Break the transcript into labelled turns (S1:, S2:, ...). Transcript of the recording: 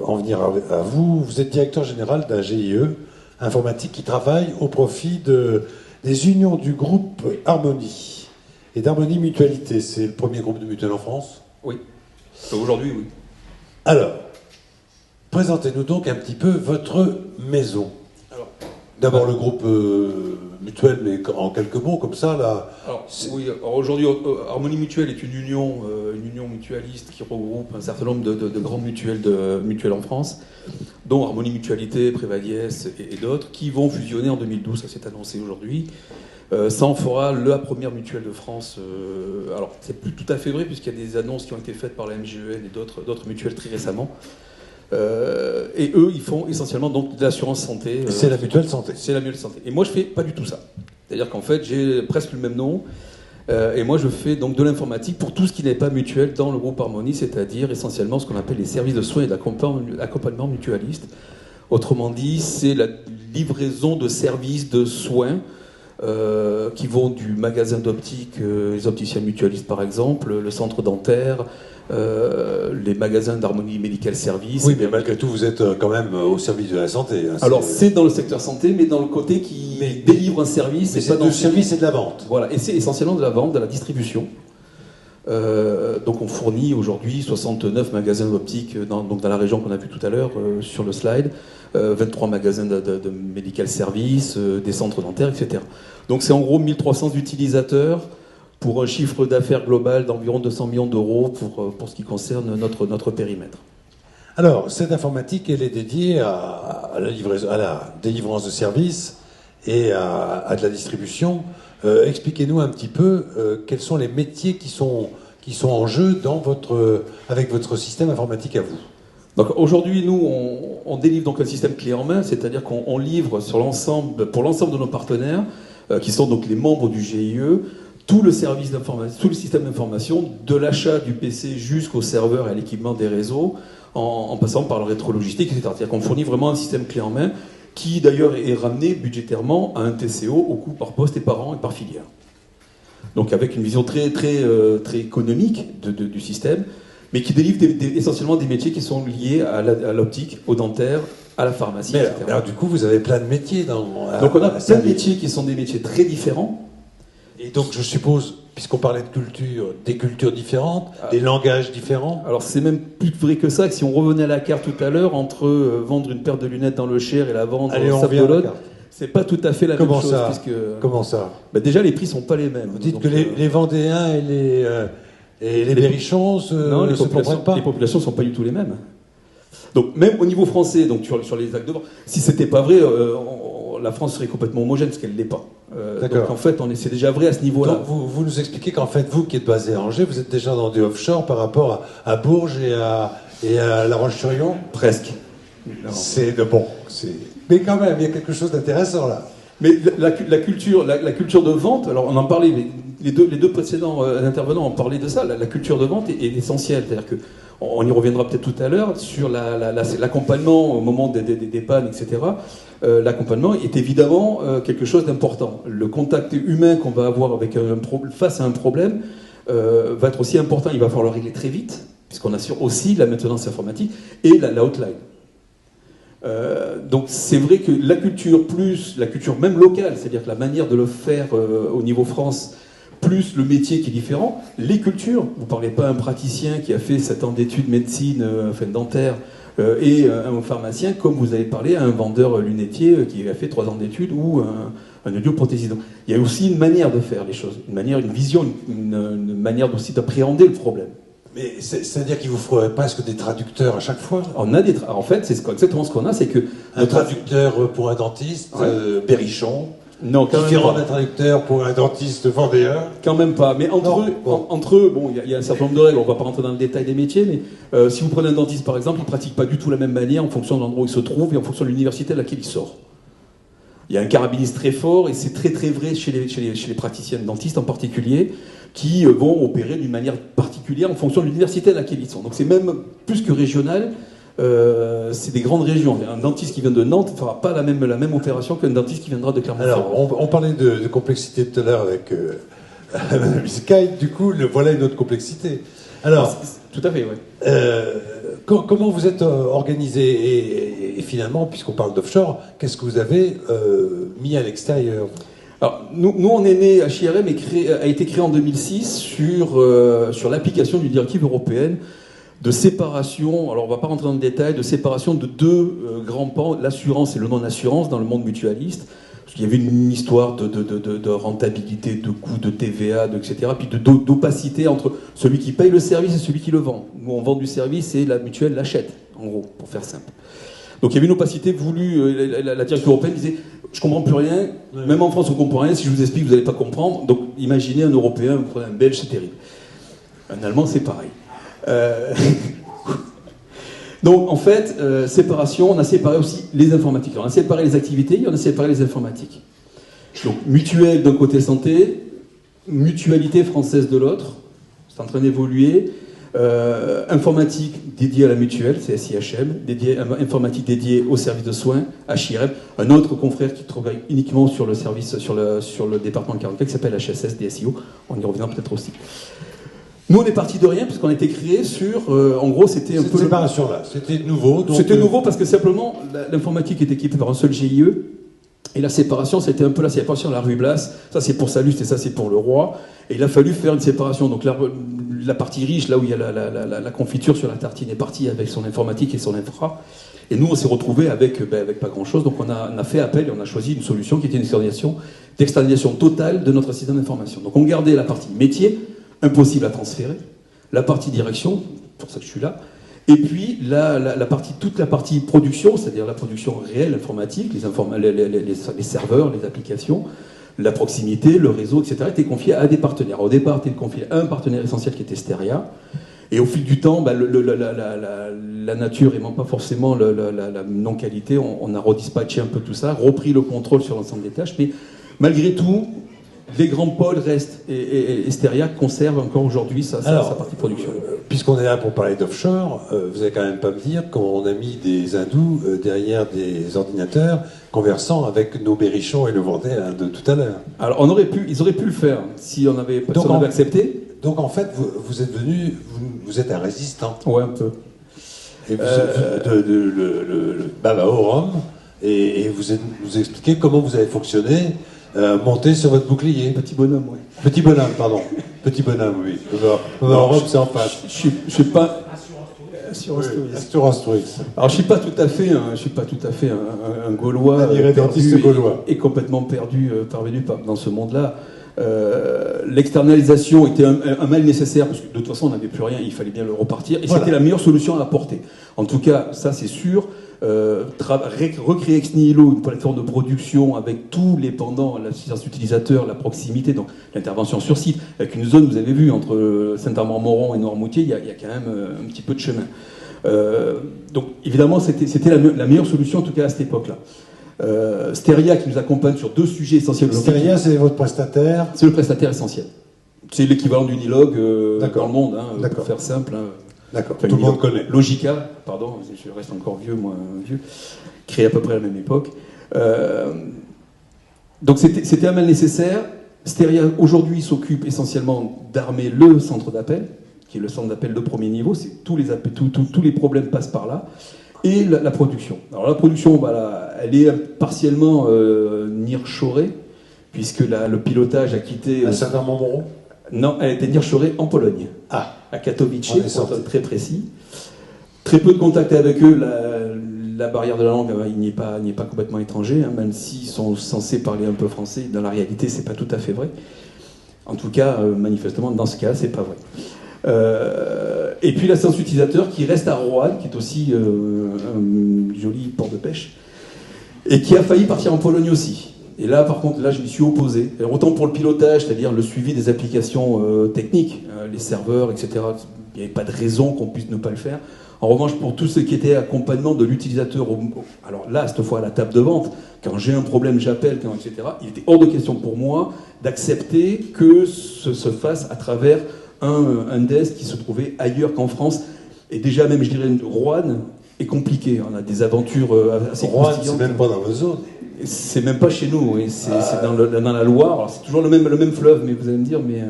S1: en venir à vous. Vous êtes directeur général d'un GIE informatique qui travaille au profit des unions du groupe Harmonie et d'Harmonie Mutualité. C'est le premier groupe de mutuelle en France?
S2: Oui. Aujourd'hui, oui.
S1: Alors, présentez-nous donc un petit peu votre maison. D'abord le groupe mutuel, mais en quelques mots, comme ça, là.
S2: Alors aujourd'hui, Harmonie Mutuelle est une union mutualiste qui regroupe un certain nombre de grandes mutuelles en France, dont Harmonie Mutualité, Prévagiès et d'autres, qui vont fusionner en 2012, ça s'est annoncé aujourd'hui. Ça en fera la première mutuelle de France. Alors, c'est plus tout à fait vrai, puisqu'il y a des annonces qui ont été faites par la MGEN et d'autres mutuelles très récemment. Et eux, ils font essentiellement donc de l'assurance santé.
S1: C'est la mutuelle santé.
S2: C'est la mutuelle santé. Et moi, je fais pas du tout ça. C'est-à-dire qu'en fait, j'ai presque le même nom. Et moi, je fais donc de l'informatique pour tout ce qui n'est pas mutuel dans le groupe Harmonie, c'est-à-dire essentiellement ce qu'on appelle les services de soins et d'accompagnement mutualiste. Autrement dit, c'est la livraison de services de soins qui vont du magasin d'optique, les opticiens mutualistes par exemple, le centre dentaire, les magasins d'Harmonie Medical Service.
S1: Oui, mais malgré tout, vous êtes quand même au service de la santé. Hein,
S2: alors, c'est dans le secteur santé, mais dans le côté qui délivre un service.
S1: Mais c'est du service et de la vente.
S2: Voilà, et c'est essentiellement de la vente, de la distribution. Donc, on fournit aujourd'hui 69 magasins d'optique dans la région qu'on a vu tout à l'heure sur le slide, 23 magasins de medical service, des centres dentaires, etc. Donc, c'est en gros 1300 utilisateurs pour un chiffre d'affaires global d'environ 200 millions d'euros pour ce qui concerne notre périmètre.
S1: Alors, cette informatique, elle est dédiée à la délivrance de services et à de la distribution. Expliquez-nous un petit peu quels sont les métiers qui sont en jeu avec votre système informatique à vous.
S2: Donc aujourd'hui, nous, on délivre donc un système clé en main, c'est-à-dire qu'on livre pour l'ensemble de nos partenaires, qui sont donc les membres du GIE, tout le service d'information, tout le système d'information, de l'achat du PC jusqu'au serveur et à l'équipement des réseaux, en passant par le rétrologistique, etc. C'est-à-dire qu'on fournit vraiment un système clé en main qui d'ailleurs est ramené budgétairement à un TCO au coût par poste et par an et par filière. Donc avec une vision très économique du système, mais qui délivre essentiellement des métiers qui sont liés à l'optique, au dentaire, à la pharmacie, etc.
S1: Alors du coup, vous avez plein de métiers
S2: donc on a plein de métiers qui sont des métiers très différents.
S1: Et donc je suppose, puisqu'on parlait de culture, des cultures différentes, des langages différents.
S2: Alors c'est même plus vrai que ça, que si on revenait à la carte tout à l'heure, entre vendre une paire de lunettes dans le Cher et la vendre au Sable-d'Olonne, c'est pas tout à fait la même chose.
S1: Comment ça?
S2: Déjà les prix sont pas les mêmes.
S1: Vous dites que les Vendéens et les Berrichons ne se comprennent pas?
S2: Les populations sont pas du tout les mêmes. Donc même au niveau français, donc sur les actes de vente, si c'était pas vrai, la France serait complètement homogène, parce qu'elle l'est pas. Donc en fait, c'est déjà vrai à ce niveau-là.
S1: Donc vous nous expliquez qu'en fait, vous qui êtes basé à Angers, vous êtes déjà dans du offshore par rapport à Bourges et à La Roche-sur-Yon?
S2: Presque.
S1: Mais quand même, il y a quelque chose d'intéressant là.
S2: Mais la culture de vente, alors on en parlait, les deux précédents intervenants ont parlé de ça, la culture de vente est essentielle. C'est-à-dire que on y reviendra peut-être tout à l'heure sur l'accompagnement au moment des pannes, etc. L'accompagnement est évidemment quelque chose d'important. Le contact humain qu'on va avoir face à un problème va être aussi important. Il va falloir le régler très vite, puisqu'on assure aussi la maintenance informatique et la hotline. Donc c'est vrai que la culture, plus la culture même locale, c'est-à-dire que la manière de le faire au niveau France, plus le métier qui est différent, les cultures, vous ne parlez pas à un praticien qui a fait 7 ans d'études médecine, dentaire, et un pharmacien, comme vous avez parlé à un vendeur lunetier qui a fait 3 ans d'études, ou un audioprothésiste. Donc, il y a aussi une manière de faire les choses, une vision, une manière aussi d'appréhender le problème.
S1: Mais c'est-à-dire qu'il vous faudrait presque des traducteurs à chaque fois?
S2: On a en fait, c'est exactement ce qu'on a, c'est que...
S1: Un traducteur pour un dentiste, Berrichon,
S2: non,
S1: différent d'un traducteur pour un dentiste vendéen?
S2: Quand même pas, mais entre eux, il y a un certain nombre de règles, on ne va pas rentrer dans le détail des métiers, mais si vous prenez un dentiste par exemple, il ne pratique pas du tout la même manière en fonction de l'endroit où il se trouve et en fonction de l'université à laquelle il sort. Il y a un carabiniste très fort, et c'est très vrai chez les praticiens dentistes en particulier, qui vont opérer d'une manière particulière en fonction de l'université à laquelle ils sont. Donc c'est même plus que régional, c'est des grandes régions. Un dentiste qui vient de Nantes ne fera pas la même opération qu'un dentiste qui viendra de Clermont-Ferrand.
S1: Alors, on parlait de complexité tout à l'heure avec Skype, du coup, voilà une autre complexité. Alors,
S2: tout à fait, oui.
S1: Comment vous êtes organisé et finalement, puisqu'on parle d'offshore, qu'est-ce que vous avez mis à l'extérieur?
S2: Alors, nous, on est né, HIRM a été créé en 2006 sur l'application d'une directive européenne de séparation, alors on ne va pas rentrer dans le détail, de séparation de deux grands pans, l'assurance et le non-assurance dans le monde mutualiste. Parce qu'il y avait une histoire de rentabilité, de coûts, de TVA, etc. Puis d'opacité entre celui qui paye le service et celui qui le vend. Nous, on vend du service et la mutuelle l'achète, en gros, pour faire simple. Donc il y avait une opacité voulue, la directive européenne disait « je comprends plus rien, même en France on comprend rien, si je vous explique vous n'allez pas comprendre ». Donc imaginez un Européen, vous prenez un Belge, c'est terrible. Un Allemand, c'est pareil. Donc en fait, séparation, on a séparé aussi les informatiques. Alors, on a séparé les activités et on a séparé les informatiques. Donc mutuelle d'un côté santé, mutualité française de l'autre, c'est en train d'évoluer. Informatique dédiée à la mutuelle, c'est SIHM, informatique dédiée au service de soins, HIRM, un autre confrère qui travaille uniquement sur le service, sur le département 44 qui s'appelle HSS DSIO, on y reviendra peut-être aussi. Nous, on est parti de rien, puisqu'on a été créé sur... en gros, c'était un peu...
S1: Cette séparation-là, c'était nouveau.
S2: C'était nouveau parce que simplement, l'informatique est équipée par un seul GIE, et la séparation, c'était un peu la séparation à la rue Blas. Ça, c'est pour Salluste et ça, c'est pour le Roi. Et il a fallu faire une séparation. Donc la partie riche, là où il y a la confiture sur la tartine, est partie avec son informatique et son infra. Et nous, on s'est retrouvés avec pas grand-chose. Donc on a fait appel et on a choisi une solution qui était une d'externalisation totale de notre système d'information. Donc on gardait la partie métier, impossible à transférer, la partie direction, pour ça que je suis là, et puis toute la partie production, c'est-à-dire la production réelle informatique, les serveurs, les applications, la proximité, le réseau, etc., était confiée à des partenaires. Au départ, était confié à un partenaire essentiel qui était Steria, et au fil du temps, la nature aimant pas forcément la non-qualité, on a redispatché un peu tout ça, repris le contrôle sur l'ensemble des tâches, mais malgré tout, les grands pôles restent, et Steria conserve encore aujourd'hui sa partie production.
S1: Puisqu'on est là pour parler d'offshore, vous n'allez quand même pas me dire qu'on a mis des hindous derrière des ordinateurs conversant avec nos berrichons et le Vendée de tout à l'heure.
S2: Alors ils auraient pu le faire si on avait accepté.
S1: Donc en fait, vous êtes venu, vous êtes un résistant.
S2: Ouais, un peu.
S1: Et le Baba au Rhum, et vous expliquez comment vous avez fonctionné. Monter sur votre bouclier.
S2: Petit bonhomme, oui.
S1: Petit bonhomme, pardon. Petit bonhomme, oui. Europe, c'est en face.
S2: Je suis pas.
S1: Assurance Twix.
S2: Alors je suis pas tout à fait un Gaulois.
S1: Un irrédentiste gaulois.
S2: Et complètement perdu dans ce monde-là. L'externalisation était un mal nécessaire parce que de toute façon on n'avait plus rien, il fallait bien le repartir et c'était la meilleure solution à apporter. En tout cas, ça c'est sûr. Recréer ex nihilo une plateforme de production avec tous les pendants, l'assistance utilisateur, la proximité, donc l'intervention sur site, avec une zone, vous avez vu, entre Saint-Amand-Moron et Noirmoutier, il y a quand même un petit peu de chemin. Donc évidemment, c'était la meilleure solution, en tout cas à cette époque-là. Steria qui nous accompagne sur deux sujets essentiels.
S1: Steria, c'est votre prestataire?
S2: C'est le prestataire essentiel. C'est l'équivalent du Nilog dans le monde, pour faire simple.
S1: D'accord, tout le monde connaît.
S2: Logica, pardon, je reste encore vieux, moi, vieux, créé à peu près à la même époque. Donc c'était un mal nécessaire. Steria, aujourd'hui, s'occupe essentiellement d'armer le centre d'appel, qui est le centre d'appel de premier niveau. Tous les problèmes passent par là. Et la production. Alors la production, elle est partiellement nearshorée, puisque le pilotage a quitté...
S1: À Saint-Amand-Moron?
S2: Non, elle était nearshorée en Pologne.
S1: Ah,
S2: à Katowice, pour être très précis. Très peu de contact avec eux. La barrière de la langue, il n'y est pas complètement étranger, même s'ils sont censés parler un peu français. Dans la réalité, c'est pas tout à fait vrai. En tout cas, manifestement, dans ce cas, c'est pas vrai. Et puis l'assistance utilisateur qui reste à Roanne, qui est aussi un joli port de pêche, et qui a failli partir en Pologne aussi. Et là, par contre, je m'y suis opposé. Alors, autant pour le pilotage, c'est-à-dire le suivi des applications techniques, les serveurs, etc., il n'y avait pas de raison qu'on puisse ne pas le faire. En revanche, pour tout ce qui était accompagnement de l'utilisateur, alors là, cette fois à la table de vente, quand j'ai un problème, j'appelle, etc., il était hors de question pour moi d'accepter que ce se fasse à travers un desk qui se trouvait ailleurs qu'en France. Et déjà, même, je dirais, Roanne est compliqué. On a des aventures assez
S1: Roanne, c'est même pas dans la zone.
S2: C'est même pas chez nous, oui. C'est dans la Loire. C'est toujours le même fleuve, mais vous allez me dire, mais